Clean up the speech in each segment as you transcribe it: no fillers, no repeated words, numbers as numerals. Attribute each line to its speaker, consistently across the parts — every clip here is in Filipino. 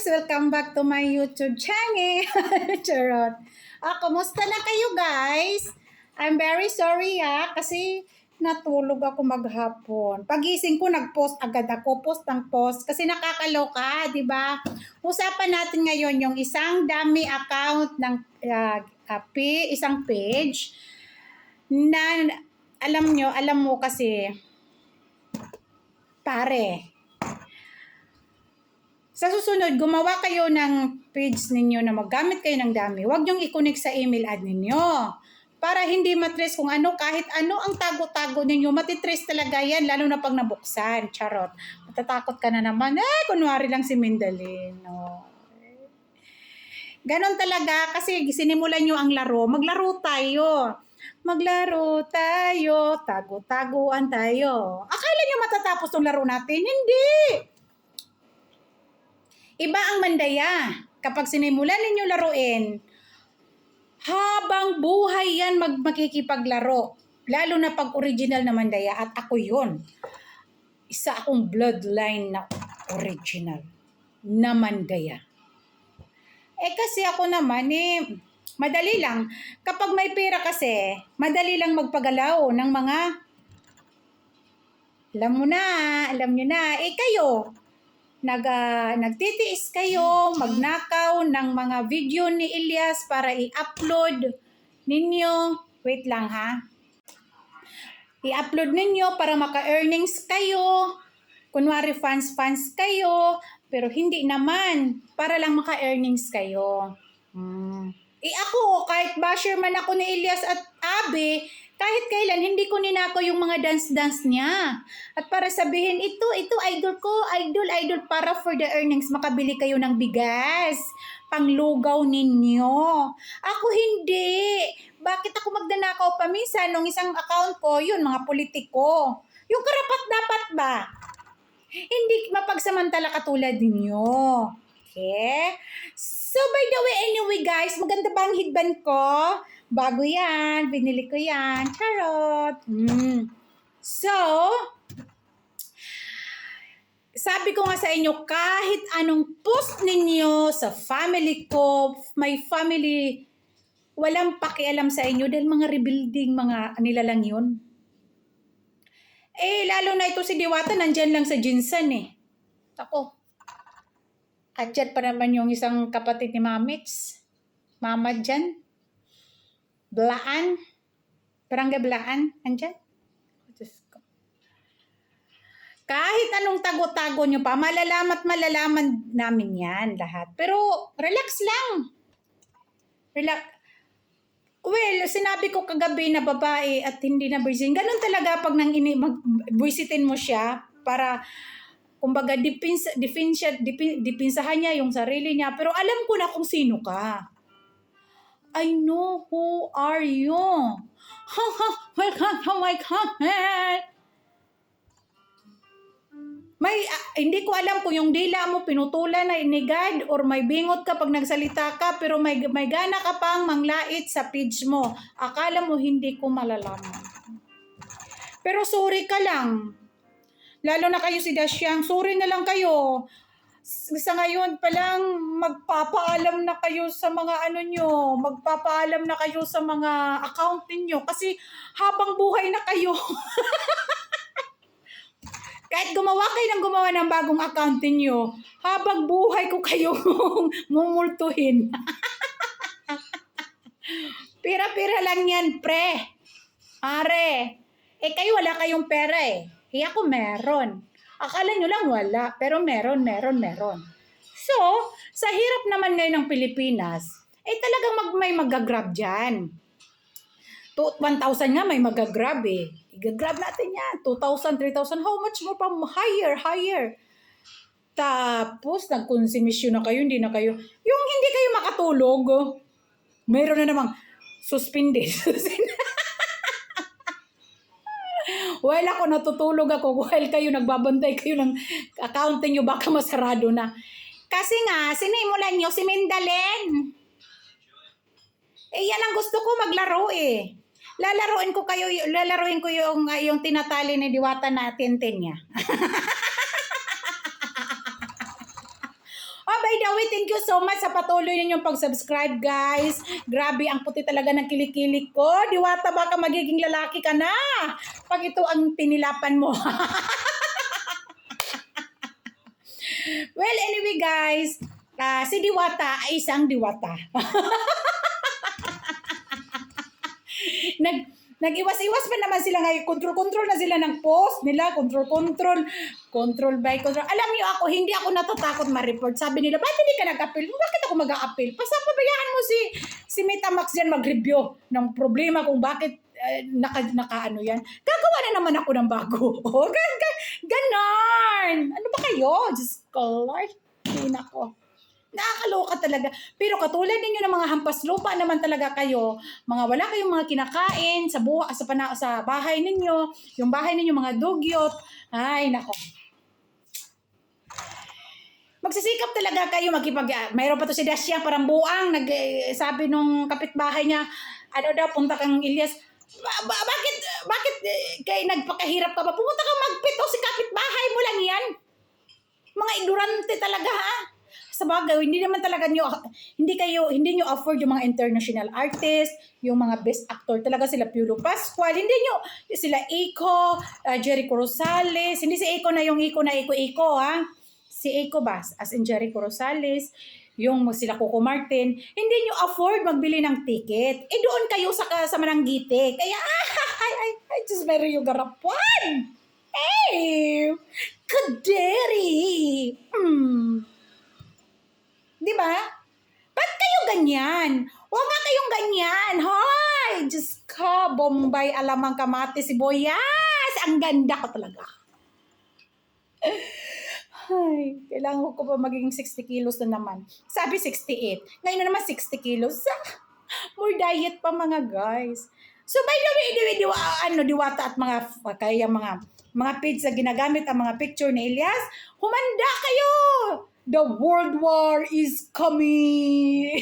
Speaker 1: guys! Welcome back to my YouTube channel. Charot. Kumusta na kayo guys? I'm very sorry kasi natulog ako maghapon. Pagising ko nag-post agad ako, post ng post kasi nakakaloka, 'di ba? Usapan natin ngayon yung isang dummy account ng isang page na alam mo kasi pare. Sa susunod, gumawa kayo ng page ninyo na maggamit kayo ng dummy. Huwag niyong i-connect sa email ad ninyo. Para hindi matrace kung ano, kahit ano ang tago-tago ninyo, matitrace talaga yan, lalo na pag nabuksan. Charot. Matatakot ka na naman. Kunwari lang si Mindalin. No. Ganon talaga, kasi sinimulan nyo ang laro. Maglaro tayo. Maglaro tayo. Tago-taguan tayo. Akala nyo matatapos ng laro natin? Hindi! Iba ang mandaya. Kapag sinimulan ninyo laruin, habang buhay yan makikipaglaro. Lalo na pag original na mandaya. At ako yun. Isa akong bloodline na original na mandaya. Kasi ako naman madali lang. Kapag may pera kasi, madali lang magpagalaw ng mga alam nyo na. Kayo, nagtitiis kayo, magnakaw ng mga video ni Elias para i-upload ninyo. Wait lang I-upload ninyo para maka-earnings kayo. Kunwari fans kayo, pero hindi naman. Para lang maka-earnings kayo. Ako, kahit basher man ako ni Elias at Abe, kahit kailan, hindi ko ninako yung mga dance-dance niya. At para sabihin, ito, idol ko, idol, para for the earnings, makabili kayo ng bigas. Panglugaw ninyo. Ako hindi. Bakit ako magnanakaw pa minsan nung isang account ko, yun, mga politiko. Yung karapat-dapat ba? Hindi mapagsamantala katulad ninyo. Okay? So, by the way, anyway guys, maganda ba ang headband ko? Bago yan. Binili ko yan. Charot. So, sabi ko nga sa inyo, kahit anong post ninyo sa family ko, my family, walang pakialam sa inyo dahil mga rebuilding, mga nila lang yun. Lalo na ito si Diwata, nandyan lang sa Jinsan Ako. At dyan pa naman yung isang kapatid ni Mamits. Mama dyan. Blaan. Barangay Blaan. Andyan. Kahit anong tago-tago nyo pa, malalaman namin yan lahat. Pero relax lang. Relax. Well, sinabi ko kagabi na babae at hindi na virgin. Ganun talaga pag buwisitin mo siya para kumbaga dipinsahan niya yung sarili niya. Pero alam ko na kung sino ka. I know who are you. Welcome to my comment. Hindi ko alam kung yung dila mo pinutulan na inigad or may bingot ka pag nagsalita ka pero may gana ka pang manglait sa page mo. Akala mo hindi ko malalaman. Pero sorry ka lang. Lalo na kayo si Dasyang, sorry na lang kayo. Sa ngayon pa lang, magpapaalam na kayo sa mga magpapaalam na kayo sa mga account ninyo kasi habang buhay na kayo. Kahit gumawa ng bagong account ninyo, habang buhay ko kayo mumultuhin. Pira-pira lang yan, pre. Are. Kayo wala kayong pera ako meron. Akala nyo lang wala, pero meron. So, sa hirap naman ngayon ng Pilipinas, talagang may magagrab dyan. 1,000 nga may magagrab I-grab natin yan. 2,000, 3,000, how much more pa? Higher. Tapos, nagkonsumisyon na kayo, hindi na kayo. Yung hindi kayo makatulog, mayroon na namang suspended. While ako natutulog ako, while kayo nagbabantay kayo ng account nyo, baka masarado na. Kasi nga, sinimulan nyo si Mindalin. Yan ang gusto ko maglaro Lalaruin ko yung tinatali ni Diwata na tintin niya. by the way, thank you so much sa patuloy ninyong pag-subscribe, guys. Grabe, ang puti talaga ng kilikili ko. Diwata, baka magiging lalaki ka na pag ito ang tinilapan mo. Well, anyway, guys, si Diwata ay isang diwata. Nag-iwas-iwas pa naman sila ngayon. Control na sila ng post nila. Control by control. Alam niyo ako, hindi ako natatakot ma-report. Sabi nila, bakit hindi ka nag-appeal? Bakit ako mag-a-appeal? Pabayaan mo si Metamax dyan mag-review ng problema kung bakit naka-ano yan. Gagawa na naman ako ng bago. Ganon. Ano ba kayo? Just Lord. Ay, nako. Nakakaloka talaga. Pero katulad ninyo ng mga hampas lupa naman talaga kayo, mga wala kayong mga kinakain sa bahay ninyo, yung bahay ninyo mga dugyot. Ay, nako. Magsisikap talaga kayo mayroon pa to si Dasya, parang buang, sabi nung kapitbahay niya, ano daw, punta kang Ilyas, bakit kay nagpakahirap ka ba? Pumunta kang magpito, si kapitbahay mo lang yan. Mga ignorante talaga, ha? Sa bagay, hindi nyo afford yung mga international artist, yung mga best actor talaga sila Piolo Pascual, hindi nyo, sila Iko, Jericho Rosales, hindi si Iko na yung Iko, ha? Si Iko ba? As in Jericho Rosales, yung sila Coco Martin, hindi nyo afford magbili ng ticket. Doon kayo sa Mananggite. Kaya, I just marry you garapuan. Hey! Kaderi! Di ba? Ba't kayo ganyan? Huwag nga kayong ganyan. Hoy! Diyos ko, Bombay, alamang kamati, sibuyas. Ang ganda ko talaga. Ay, kailangan ko pa magiging 60 kilos na naman. Sabi 68. Ngayon na naman 60 kilos. More diet pa mga guys. So by the way, Diwata at mga page na ginagamit ang mga picture ni Ilyas, humanda kayo! The World War is coming!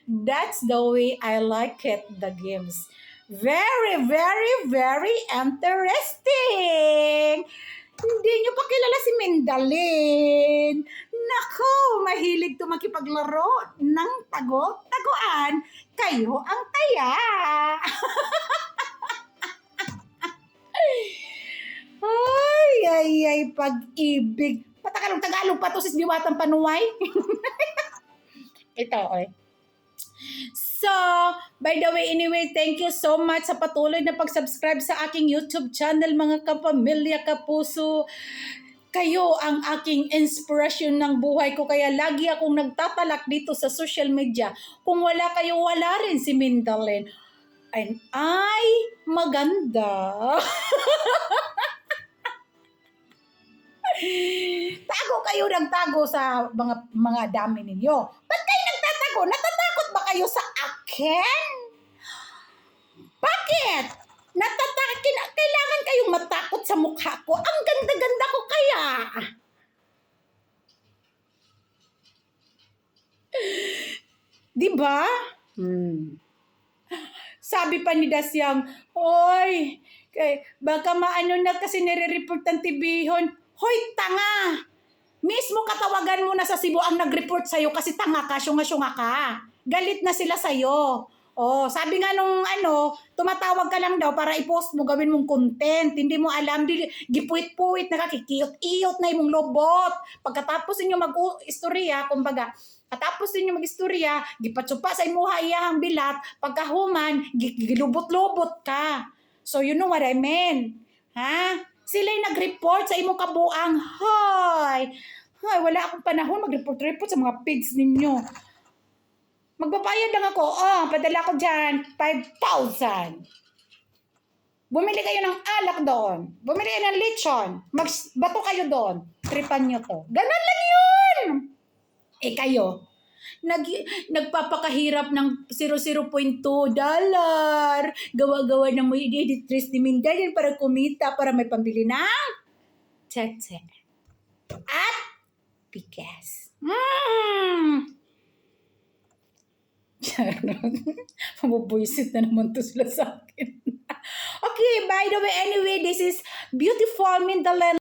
Speaker 1: That's the way I like it, the games. Very, very, very interesting! Hindi nyo pa kilala si Mindalin. Nako, mahilig to makipaglaro ng taguan. Kayo ang taya. Ay, pag-ibig. Tagalog pa to si Diwatang Panuway. Ito, okay. So, by the way, anyway, thank you so much sa patuloy na pag-subscribe sa aking YouTube channel, mga kapamilya, kapuso. Kayo ang aking inspirasyon ng buhay ko, kaya lagi akong nagtatalak dito sa social media. Kung wala kayo, wala rin si Mindalin. And ay, maganda. Tago kayo ng tago sa mga dami ninyo. Ba't kayo nagtatago? Natatakot ba kayo sa akin? Bakit? Kailangan kayong matakot sa mukha ko. Ang ganda-ganda ko kaya. Diba? Sabi pa ni Dasyang, oy, baka maano na kasi nire-report ang tibihon. Hoy, tanga! Mismo katawagan mo na sa Cebu ang nag-report sa'yo kasi tanga ka, syunga-syunga ka. Galit na sila sa'yo. Oh, sabi nga nung tumatawag ka lang daw para i-post mo, gawin mong content. Hindi mo alam, gipuit-puit, nakakikiyot-iyot na imong lobot. Pagkatapos ninyo mag-istorya, kumbaga, katapos ninyo mag-istorya, gipatsupa sa imuha iyahang bilat, pagkahuman, gilubot-lubot ka. So, you know what I mean? Ha? Sila'y nag-report sa imong kabuang. Hoy, wala akong panahon mag-report-report sa mga page ninyo. Magbabayad lang ako. Padala ko dyan, 5,000. Bumili kayo ng alak doon. Bumili kayo ng lechon. Bato kayo doon. Tripan nyo to. Ganun lang yun! Kayo, nagpapakahirap ng $0.2. Gawa-gawa na mo i-edit ni Mindalin para kumita, para may pambili ng tete. At bigas. Mabubuisit na naman to sila sa akin. Okay, by the way, anyway, this is Beautiful Mindalin.